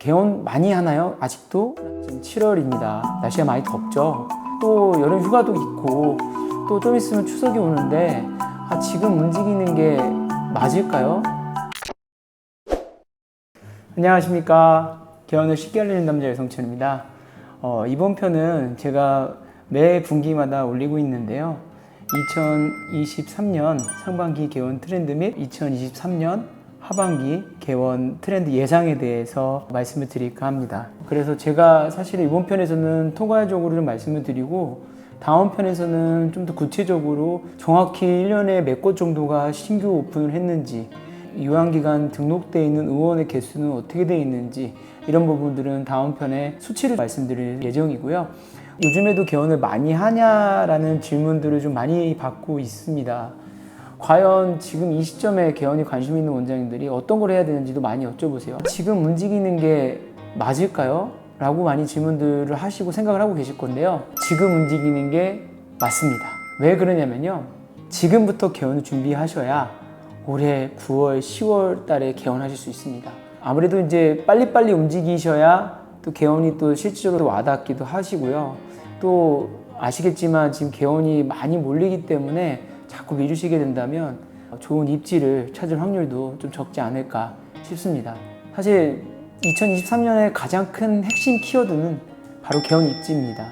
개원 많이 하나요? 아직도? 지금 7월입니다. 날씨가 많이 덥죠? 또 여름 휴가도 있고 또 좀 있으면 추석이 오는데 지금 움직이는 게 맞을까요? 안녕하십니까. 개원을 쉽게 알리는 남자 여성천입니다. 이번 편은 제가 매 분기마다 올리고 있는데요. 2023년 상반기 개원 트렌드 및 2023년 하반기 개원 트렌드 예상에 대해서 말씀을 드릴까 합니다. 그래서 제가 사실 이번 편에서는 통괄적으로 좀 말씀을 드리고 다음 편에서는 좀 더 구체적으로 정확히 1년에 몇 곳 정도가 신규 오픈을 했는지, 유한기간 등록되어 있는 의원의 개수는 어떻게 되어 있는지, 이런 부분들은 다음 편에 수치를 말씀드릴 예정이고요. 요즘에도 개원을 많이 하냐라는 질문들을 좀 많이 받고 있습니다. 과연 지금 이 시점에 개원에 관심 있는 원장님들이 어떤 걸 해야 되는지도 많이 여쭤보세요. 지금 움직이는 게 맞을까요? 라고 많이 질문들을 하시고 생각을 하고 계실 건데요. 지금 움직이는 게 맞습니다. 왜 그러냐면요. 지금부터 개원을 준비하셔야 올해 9월, 10월 달에 개원하실 수 있습니다. 아무래도 이제 빨리빨리 움직이셔야 또 개원이 또 실질적으로 와닿기도 하시고요. 또 아시겠지만 지금 개원이 많이 몰리기 때문에 자꾸 미루시게 된다면 좋은 입지를 찾을 확률도 좀 적지 않을까 싶습니다. 사실 2023년에 가장 큰 핵심 키워드는 바로 개원 입지입니다.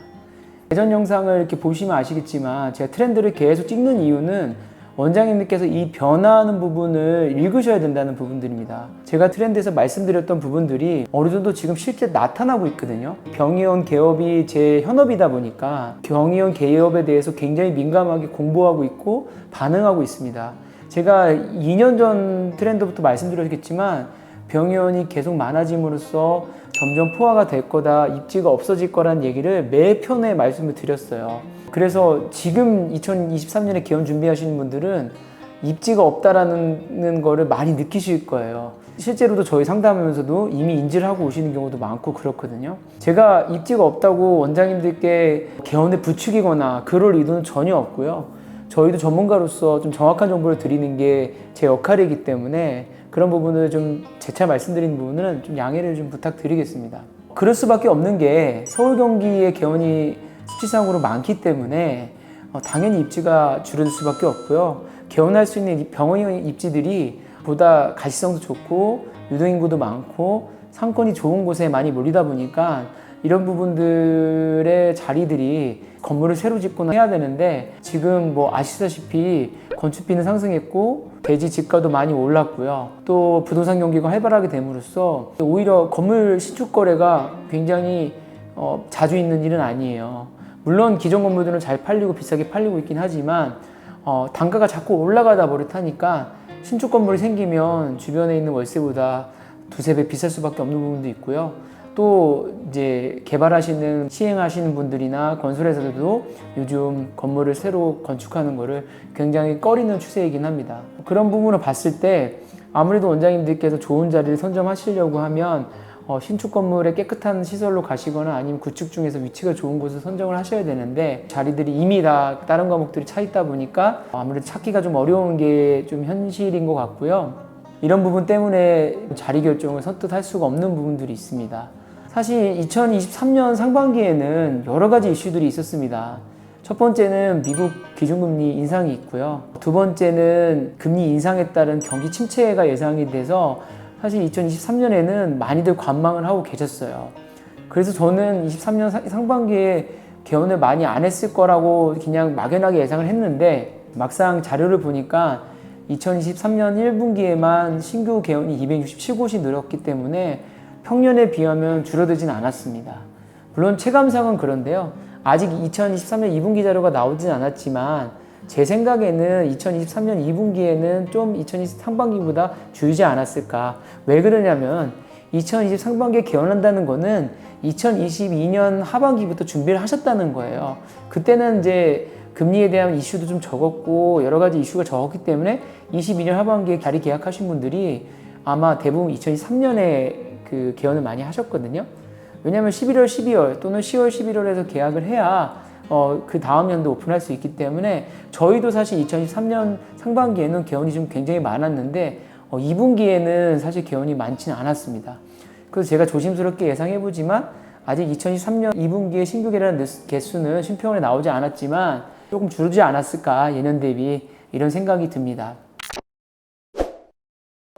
예전 영상을 이렇게 보시면 아시겠지만 제가 트렌드를 계속 찍는 이유는 원장님들께서 이 변화하는 부분을 읽으셔야 된다는 부분들입니다. 제가 트렌드에서 말씀드렸던 부분들이 어느 정도 지금 실제 나타나고 있거든요. 병의원 개업이 제 현업이다 보니까 병의원 개업에 대해서 굉장히 민감하게 공부하고 있고 반응하고 있습니다. 제가 2년 전 트렌드부터 말씀드렸겠지만 병의원이 계속 많아짐으로써 점점 포화가 될 거다, 입지가 없어질 거라는 얘기를 매 편에 말씀을 드렸어요. 그래서 지금 2023년에 개원 준비하시는 분들은 입지가 없다라는 거를 많이 느끼실 거예요. 실제로도 저희 상담하면서도 이미 인지를 하고 오시는 경우도 많고 그렇거든요. 제가 입지가 없다고 원장님들께 개원에 부추기거나 그럴 의도는 전혀 없고요. 저희도 전문가로서 좀 정확한 정보를 드리는 게 제 역할이기 때문에 그런 부분을 좀 재차 말씀드리는 부분은 좀 양해를 좀 부탁드리겠습니다. 그럴 수밖에 없는 게 서울 경기의 개원이 수치상으로 많기 때문에 당연히 입지가 줄어들 수밖에 없고요. 개원할 수 있는 병원 입지들이 보다 가시성도 좋고 유동인구도 많고 상권이 좋은 곳에 많이 몰리다 보니까 이런 부분들의 자리들이 건물을 새로 짓거나 해야 되는데 지금 뭐 아시다시피 건축비는 상승했고 대지 집가도 많이 올랐고요. 또 부동산 경기가 활발하게 됨으로써 오히려 건물 신축 거래가 굉장히 자주 있는 일은 아니에요. 물론 기존 건물들은 잘 팔리고 비싸게 팔리고 있긴 하지만 단가가 자꾸 올라가다 버릇하니까 신축 건물이 생기면 주변에 있는 월세보다 두세 배 비쌀 수밖에 없는 부분도 있고요. 또 이제 개발하시는 시행하시는 분들이나 건설회사들도 요즘 건물을 새로 건축하는 거를 굉장히 꺼리는 추세이긴 합니다. 그런 부분을 봤을 때 아무래도 원장님들께서 좋은 자리를 선점하시려고 하면 신축 건물의 깨끗한 시설로 가시거나 아니면 구축 중에서 위치가 좋은 곳을 선정을 하셔야 되는데 자리들이 이미 다 다른 과목들이 차 있다 보니까 아무래도 찾기가 좀 어려운 게 좀 현실인 것 같고요. 이런 부분 때문에 자리 결정을 선뜻 할 수가 없는 부분들이 있습니다. 사실 2023년 상반기에는 여러 가지 이슈들이 있었습니다. 첫 번째는 미국 기준금리 인상이 있고요. 두 번째는 금리 인상에 따른 경기 침체가 예상이 돼서 사실 2023년에는 많이들 관망을 하고 계셨어요. 그래서 저는 23년 상반기에 개원을 많이 안 했을 거라고 그냥 막연하게 예상을 했는데 막상 자료를 보니까 2023년 1분기에만 신규 개원이 267곳이 늘었기 때문에 평년에 비하면 줄어들진 않았습니다. 물론 체감상은 그런데요. 아직 2023년 2분기 자료가 나오진 않았지만 제 생각에는 2023년 2분기에는 좀 2023 상반기보다 줄지 않았을까. 왜 그러냐면 2020 상반기에 개원한다는 거는 2022년 하반기부터 준비를 하셨다는 거예요. 그때는 이제 금리에 대한 이슈도 좀 적었고 여러 가지 이슈가 적었기 때문에 22년 하반기에 자리 계약하신 분들이 아마 대부분 2023년에 그 개원을 많이 하셨거든요. 왜냐하면 11월, 12월 또는 10월, 11월에서 계약을 해야 그 다음 연도 오픈할 수 있기 때문에 저희도 사실 2023년 상반기에는 개원이 좀 굉장히 많았는데 2분기에는 사실 개원이 많지는 않았습니다. 그래서 제가 조심스럽게 예상해보지만 아직 2023년 2분기에 신규 계란 개수는 쉼표현에 나오지 않았지만 조금 줄지 않았을까 예년 대비 이런 생각이 듭니다.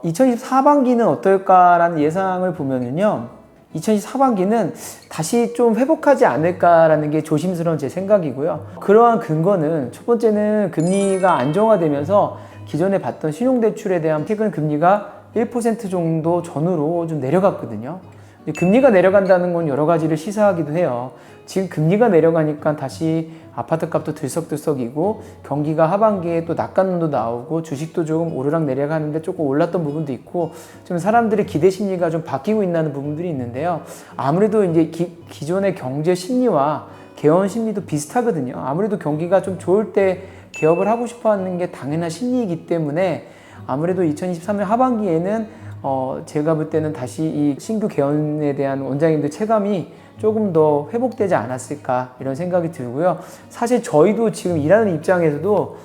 2024반기는 어떨까라는 예상을 보면은요, 2024반기는 다시 좀 회복하지 않을까라는 게 조심스러운 제 생각이고요. 그러한 근거는 첫 번째는 금리가 안정화되면서 기존에 봤던 신용대출에 대한 최근 금리가 1% 정도 전후로 좀 내려갔거든요. 금리가 내려간다는 건 여러 가지를 시사하기도 해요. 지금 금리가 내려가니까 다시 아파트 값도 들썩들썩이고 경기가 하반기에 또 낙관론도 나오고 주식도 조금 오르락 내리락 하는데 조금 올랐던 부분도 있고 좀 사람들의 기대 심리가 좀 바뀌고 있는 부분들이 있는데요. 아무래도 이제 기존의 경제 심리와 개원 심리도 비슷하거든요. 아무래도 경기가 좀 좋을 때 개업을 하고 싶어 하는 게 당연한 심리이기 때문에 아무래도 2023년 하반기에는 제가 볼 때는 다시 이 신규 개원에 대한 원장님들 체감이 조금 더 회복되지 않았을까 이런 생각이 들고요. 사실 저희도 지금 일하는 입장에서도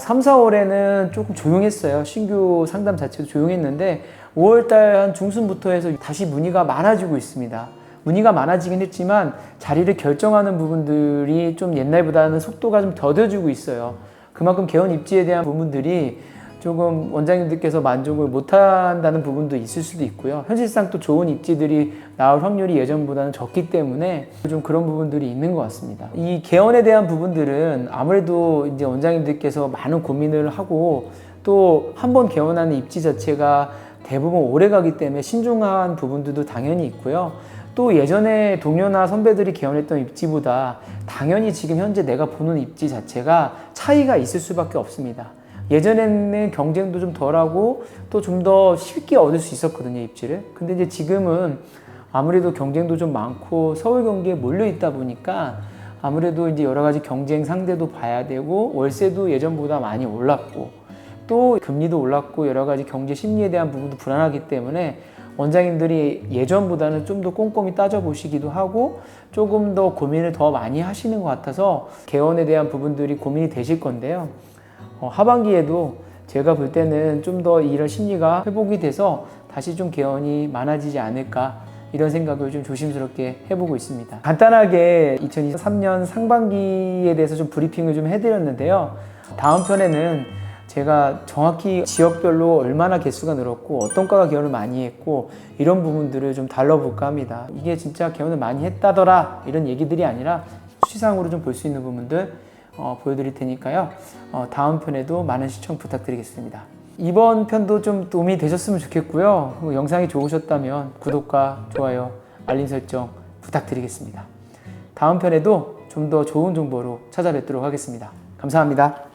3, 4월에는 조금 조용했어요. 신규 상담 자체도 조용했는데 5월달 한 중순부터 해서 다시 문의가 많아지고 있습니다. 문의가 많아지긴 했지만 자리를 결정하는 부분들이 좀 옛날보다는 속도가 좀 더뎌지고 있어요. 그만큼 개원 입지에 대한 부분들이 조금 원장님들께서 만족을 못한다는 부분도 있을 수도 있고요. 현실상 또 좋은 입지들이 나올 확률이 예전보다는 적기 때문에 좀 그런 부분들이 있는 것 같습니다. 이 개원에 대한 부분들은 아무래도 이제 원장님들께서 많은 고민을 하고 또 한 번 개원하는 입지 자체가 대부분 오래 가기 때문에 신중한 부분들도 당연히 있고요. 또 예전에 동료나 선배들이 개원했던 입지보다 당연히 지금 현재 내가 보는 입지 자체가 차이가 있을 수밖에 없습니다. 예전에는 경쟁도 좀 덜하고 또 좀 더 쉽게 얻을 수 있었거든요, 입지를. 근데 이제 지금은 아무래도 경쟁도 좀 많고 서울 경기에 몰려 있다 보니까 아무래도 이제 여러 가지 경쟁 상대도 봐야 되고 월세도 예전보다 많이 올랐고 또 금리도 올랐고 여러 가지 경제 심리에 대한 부분도 불안하기 때문에 원장님들이 예전보다는 좀 더 꼼꼼히 따져보시기도 하고 조금 더 고민을 더 많이 하시는 것 같아서 개원에 대한 부분들이 고민이 되실 건데요. 하반기에도 제가 볼 때는 좀 더 이런 심리가 회복이 돼서 다시 좀 개원이 많아지지 않을까 이런 생각을 좀 조심스럽게 해보고 있습니다. 간단하게 2023년 상반기에 대해서 좀 브리핑을 좀 해드렸는데요. 다음 편에는 제가 정확히 지역별로 얼마나 개수가 늘었고 어떤 과가 개원을 많이 했고 이런 부분들을 좀 다뤄볼까 합니다. 이게 진짜 개원을 많이 했다더라 이런 얘기들이 아니라 수치상으로 좀 볼 수 있는 부분들 보여드릴 테니까요. 다음 편에도 많은 시청 부탁드리겠습니다. 이번 편도 좀 도움이 되셨으면 좋겠고요. 영상이 좋으셨다면 구독과 좋아요, 알림 설정 부탁드리겠습니다. 다음 편에도 좀 더 좋은 정보로 찾아뵙도록 하겠습니다. 감사합니다.